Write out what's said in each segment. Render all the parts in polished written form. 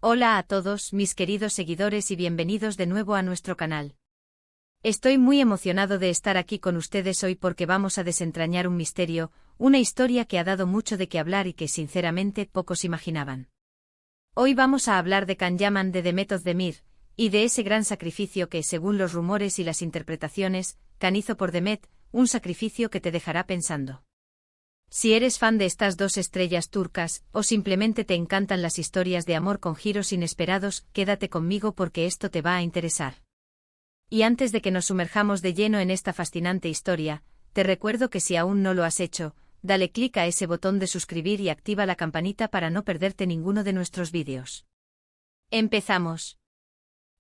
Hola a todos, mis queridos seguidores y bienvenidos de nuevo a nuestro canal. Estoy muy emocionado de estar aquí con ustedes hoy porque vamos a desentrañar un misterio, una historia que ha dado mucho de qué hablar y que sinceramente pocos imaginaban. Hoy vamos a hablar de Can Yaman de Demet Özdemir, y de ese gran sacrificio que, según los rumores y las interpretaciones, Can hizo por Demet, un sacrificio que te dejará pensando. Si eres fan de estas dos estrellas turcas, o simplemente te encantan las historias de amor con giros inesperados, quédate conmigo porque esto te va a interesar. Y antes de que nos sumerjamos de lleno en esta fascinante historia, te recuerdo que si aún no lo has hecho, dale clic a ese botón de suscribir y activa la campanita para no perderte ninguno de nuestros vídeos. ¡Empezamos!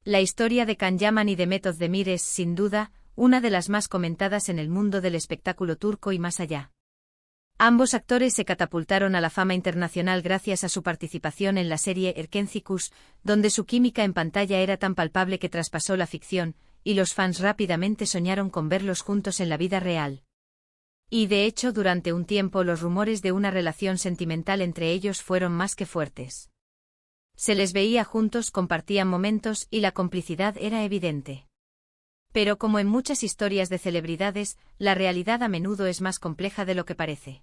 La historia de Can Yaman y Demet Özdemir es, sin duda, una de las más comentadas en el mundo del espectáculo turco y más allá. Ambos actores se catapultaron a la fama internacional gracias a su participación en la serie Erkenci, donde su química en pantalla era tan palpable que traspasó la ficción, y los fans rápidamente soñaron con verlos juntos en la vida real. Y de hecho, durante un tiempo los rumores de una relación sentimental entre ellos fueron más que fuertes. Se les veía juntos, compartían momentos y la complicidad era evidente. Pero como en muchas historias de celebridades, la realidad a menudo es más compleja de lo que parece.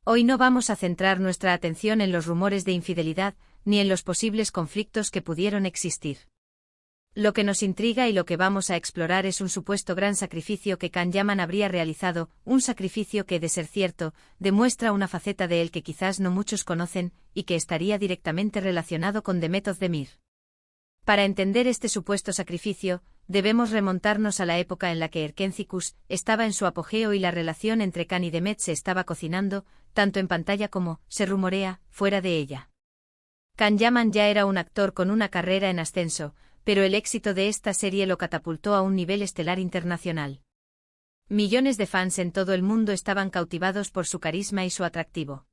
Hoy no vamos a centrar nuestra atención en los rumores de infidelidad, ni en los posibles conflictos que pudieron existir. Lo que nos intriga y lo que vamos a explorar es un supuesto gran sacrificio que Can Yaman habría realizado, un sacrificio que, de ser cierto, demuestra una faceta de él que quizás no muchos conocen, y que estaría directamente relacionado con Demet Özdemir. Para entender este supuesto sacrificio, debemos remontarnos a la época en la que Erkenci estaba en su apogeo y la relación entre Can y Demet se estaba cocinando, tanto en pantalla como, se rumorea, fuera de ella. Can Yaman ya era un actor con una carrera en ascenso, pero el éxito de esta serie lo catapultó a un nivel estelar internacional. Millones de fans en todo el mundo estaban cautivados por su carisma y su atractivo.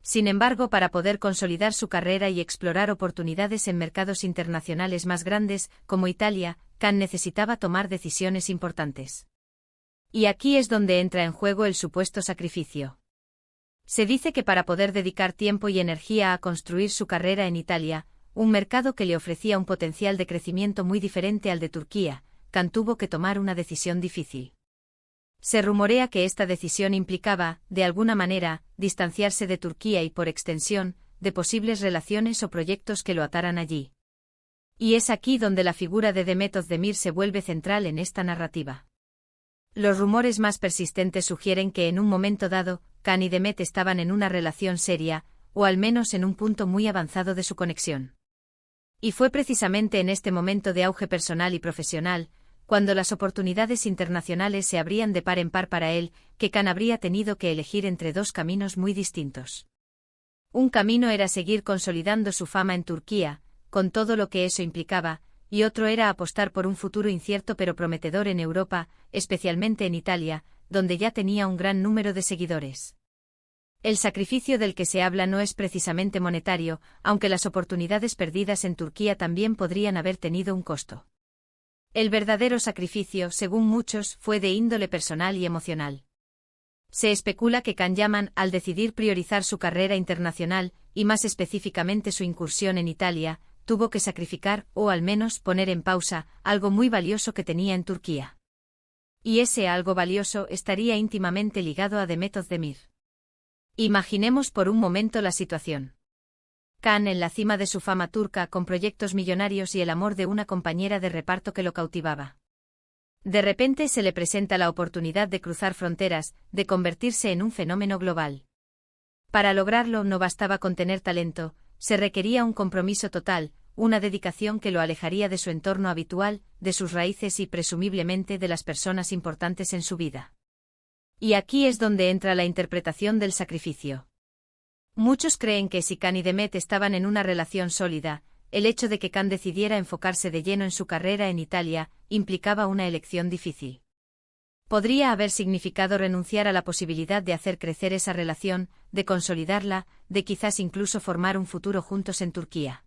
Sin embargo, para poder consolidar su carrera y explorar oportunidades en mercados internacionales más grandes, como Italia, Can necesitaba tomar decisiones importantes. Y aquí es donde entra en juego el supuesto sacrificio. Se dice que para poder dedicar tiempo y energía a construir su carrera en Italia, un mercado que le ofrecía un potencial de crecimiento muy diferente al de Turquía, Can tuvo que tomar una decisión difícil. Se rumorea que esta decisión implicaba, de alguna manera, distanciarse de Turquía y, por extensión, de posibles relaciones o proyectos que lo ataran allí. Y es aquí donde la figura de Demet Özdemir se vuelve central en esta narrativa. Los rumores más persistentes sugieren que en un momento dado, Can y Demet estaban en una relación seria, o al menos en un punto muy avanzado de su conexión. Y fue precisamente en este momento de auge personal y profesional, cuando las oportunidades internacionales se abrían de par en par para él, que Can habría tenido que elegir entre dos caminos muy distintos. Un camino era seguir consolidando su fama en Turquía, con todo lo que eso implicaba, y otro era apostar por un futuro incierto pero prometedor en Europa, especialmente en Italia, donde ya tenía un gran número de seguidores. El sacrificio del que se habla no es precisamente monetario, aunque las oportunidades perdidas en Turquía también podrían haber tenido un costo. El verdadero sacrificio, según muchos, fue de índole personal y emocional. Se especula que Can Yaman, al decidir priorizar su carrera internacional, y más específicamente su incursión en Italia, tuvo que sacrificar, o al menos poner en pausa, algo muy valioso que tenía en Turquía. Y ese algo valioso estaría íntimamente ligado a Demet Özdemir. Imaginemos por un momento la situación. Can en la cima de su fama turca con proyectos millonarios y el amor de una compañera de reparto que lo cautivaba. De repente se le presenta la oportunidad de cruzar fronteras, de convertirse en un fenómeno global. Para lograrlo no bastaba con tener talento, se requería un compromiso total, una dedicación que lo alejaría de su entorno habitual, de sus raíces y presumiblemente de las personas importantes en su vida. Y aquí es donde entra la interpretación del sacrificio. Muchos creen que si Can y Demet estaban en una relación sólida, el hecho de que Can decidiera enfocarse de lleno en su carrera en Italia implicaba una elección difícil. Podría haber significado renunciar a la posibilidad de hacer crecer esa relación, de consolidarla, de quizás incluso formar un futuro juntos en Turquía.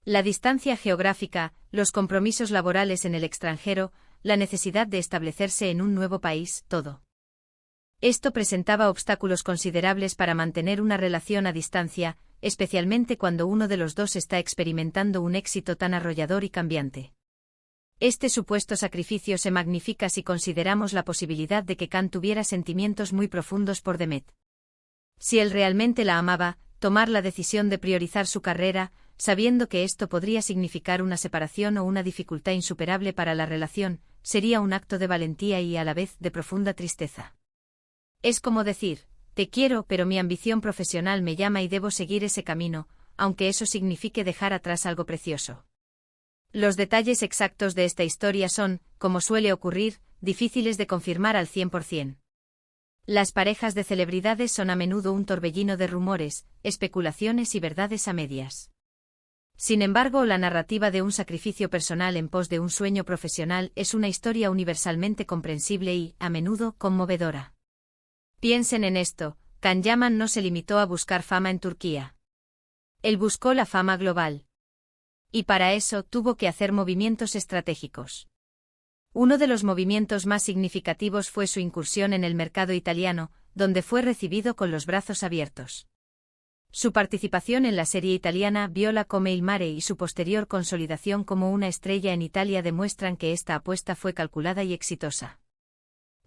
La distancia geográfica, los compromisos laborales en el extranjero, la necesidad de establecerse en un nuevo país, todo. Esto presentaba obstáculos considerables para mantener una relación a distancia, especialmente cuando uno de los dos está experimentando un éxito tan arrollador y cambiante. Este supuesto sacrificio se magnifica si consideramos la posibilidad de que Khan tuviera sentimientos muy profundos por Demet. Si él realmente la amaba, tomar la decisión de priorizar su carrera, sabiendo que esto podría significar una separación o una dificultad insuperable para la relación, sería un acto de valentía y a la vez de profunda tristeza. Es como decir, te quiero, pero mi ambición profesional me llama y debo seguir ese camino, aunque eso signifique dejar atrás algo precioso. Los detalles exactos de esta historia son, como suele ocurrir, difíciles de confirmar al 100%. Las parejas de celebridades son a menudo un torbellino de rumores, especulaciones y verdades a medias. Sin embargo, la narrativa de un sacrificio personal en pos de un sueño profesional es una historia universalmente comprensible y, a menudo, conmovedora. Piensen en esto, Can Yaman no se limitó a buscar fama en Turquía. Él buscó la fama global. Y para eso tuvo que hacer movimientos estratégicos. Uno de los movimientos más significativos fue su incursión en el mercado italiano, donde fue recibido con los brazos abiertos. Su participación en la serie italiana Viola come il mare y su posterior consolidación como una estrella en Italia demuestran que esta apuesta fue calculada y exitosa.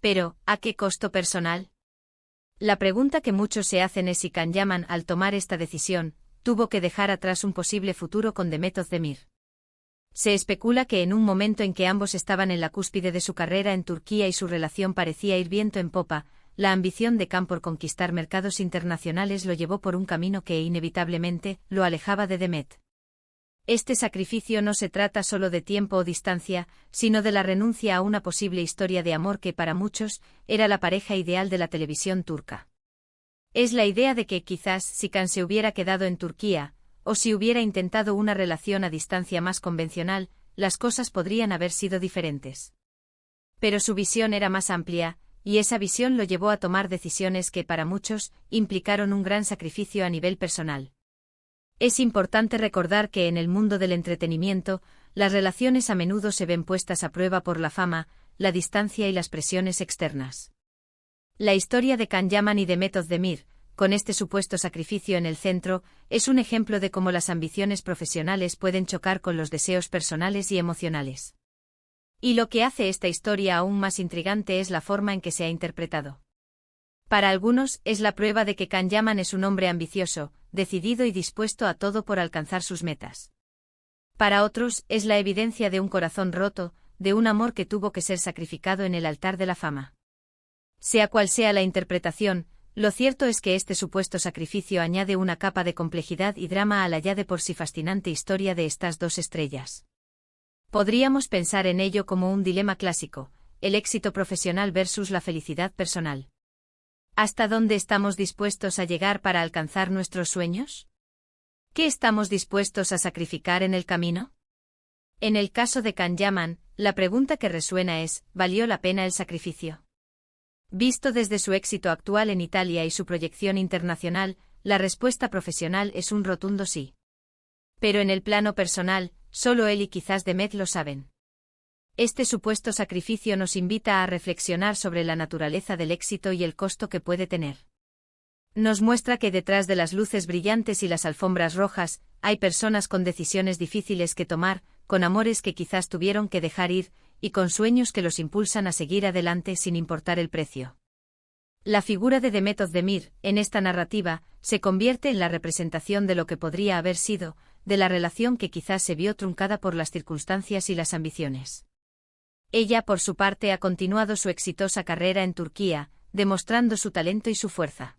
Pero, ¿a qué costo personal? La pregunta que muchos se hacen es si Can Yaman, al tomar esta decisión, tuvo que dejar atrás un posible futuro con Demet Özdemir. Se especula que en un momento en que ambos estaban en la cúspide de su carrera en Turquía y su relación parecía ir viento en popa, la ambición de Can por conquistar mercados internacionales lo llevó por un camino que inevitablemente lo alejaba de Demet. Este sacrificio no se trata solo de tiempo o distancia, sino de la renuncia a una posible historia de amor que para muchos era la pareja ideal de la televisión turca. Es la idea de que quizás si Can se hubiera quedado en Turquía, o si hubiera intentado una relación a distancia más convencional, las cosas podrían haber sido diferentes. Pero su visión era más amplia, y esa visión lo llevó a tomar decisiones que para muchos implicaron un gran sacrificio a nivel personal. Es importante recordar que en el mundo del entretenimiento, las relaciones a menudo se ven puestas a prueba por la fama, la distancia y las presiones externas. La historia de Can Yaman y Demet Özdemir, con este supuesto sacrificio en el centro, es un ejemplo de cómo las ambiciones profesionales pueden chocar con los deseos personales y emocionales. Y lo que hace esta historia aún más intrigante es la forma en que se ha interpretado. Para algunos, es la prueba de que Can Yaman es un hombre ambicioso, decidido y dispuesto a todo por alcanzar sus metas. Para otros, es la evidencia de un corazón roto, de un amor que tuvo que ser sacrificado en el altar de la fama. Sea cual sea la interpretación, lo cierto es que este supuesto sacrificio añade una capa de complejidad y drama a la ya de por sí fascinante historia de estas dos estrellas. Podríamos pensar en ello como un dilema clásico, el éxito profesional versus la felicidad personal. ¿Hasta dónde estamos dispuestos a llegar para alcanzar nuestros sueños? ¿Qué estamos dispuestos a sacrificar en el camino? En el caso de Can Yaman, la pregunta que resuena es, ¿valió la pena el sacrificio? Visto desde su éxito actual en Italia y su proyección internacional, la respuesta profesional es un rotundo sí. Pero en el plano personal, solo él y quizás Demet lo saben. Este supuesto sacrificio nos invita a reflexionar sobre la naturaleza del éxito y el costo que puede tener. Nos muestra que detrás de las luces brillantes y las alfombras rojas, hay personas con decisiones difíciles que tomar, con amores que quizás tuvieron que dejar ir, y con sueños que los impulsan a seguir adelante sin importar el precio. La figura de Demet Özdemir, en esta narrativa, se convierte en la representación de lo que podría haber sido, de la relación que quizás se vio truncada por las circunstancias y las ambiciones. Ella, por su parte, ha continuado su exitosa carrera en Turquía, demostrando su talento y su fuerza.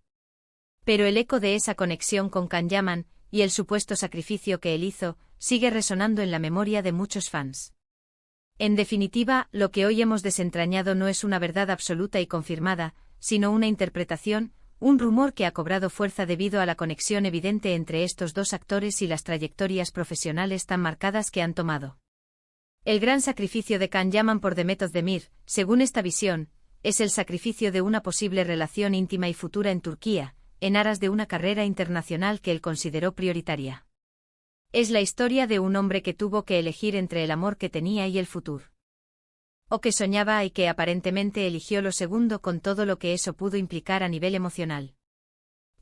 Pero el eco de esa conexión con Can Yaman, y el supuesto sacrificio que él hizo, sigue resonando en la memoria de muchos fans. En definitiva, lo que hoy hemos desentrañado no es una verdad absoluta y confirmada, sino una interpretación, un rumor que ha cobrado fuerza debido a la conexión evidente entre estos dos actores y las trayectorias profesionales tan marcadas que han tomado. El gran sacrificio de Can Yaman por Demet Özdemir, según esta visión, es el sacrificio de una posible relación íntima y futura en Turquía, en aras de una carrera internacional que él consideró prioritaria. Es la historia de un hombre que tuvo que elegir entre el amor que tenía y el futuro. O que soñaba y que aparentemente eligió lo segundo con todo lo que eso pudo implicar a nivel emocional.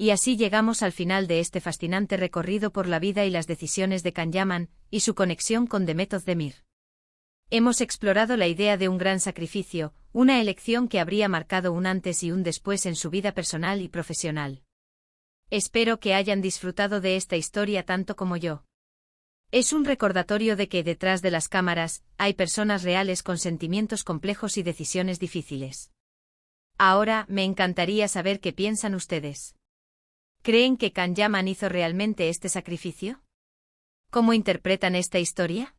Y así llegamos al final de este fascinante recorrido por la vida y las decisiones de Can Yaman, y su conexión con The Method de Mir. Hemos explorado la idea de un gran sacrificio, una elección que habría marcado un antes y un después en su vida personal y profesional. Espero que hayan disfrutado de esta historia tanto como yo. Es un recordatorio de que detrás de las cámaras, hay personas reales con sentimientos complejos y decisiones difíciles. Ahora, me encantaría saber qué piensan ustedes. ¿Creen que Can Yaman hizo realmente este sacrificio? ¿Cómo interpretan esta historia?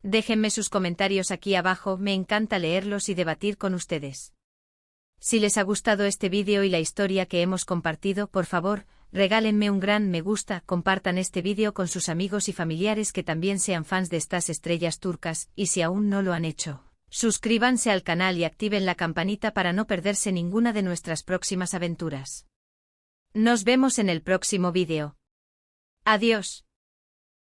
Déjenme sus comentarios aquí abajo, me encanta leerlos y debatir con ustedes. Si les ha gustado este vídeo y la historia que hemos compartido, por favor, regálenme un gran me gusta, compartan este vídeo con sus amigos y familiares que también sean fans de estas estrellas turcas, y si aún no lo han hecho, suscríbanse al canal y activen la campanita para no perderse ninguna de nuestras próximas aventuras. Nos vemos en el próximo vídeo. Adiós.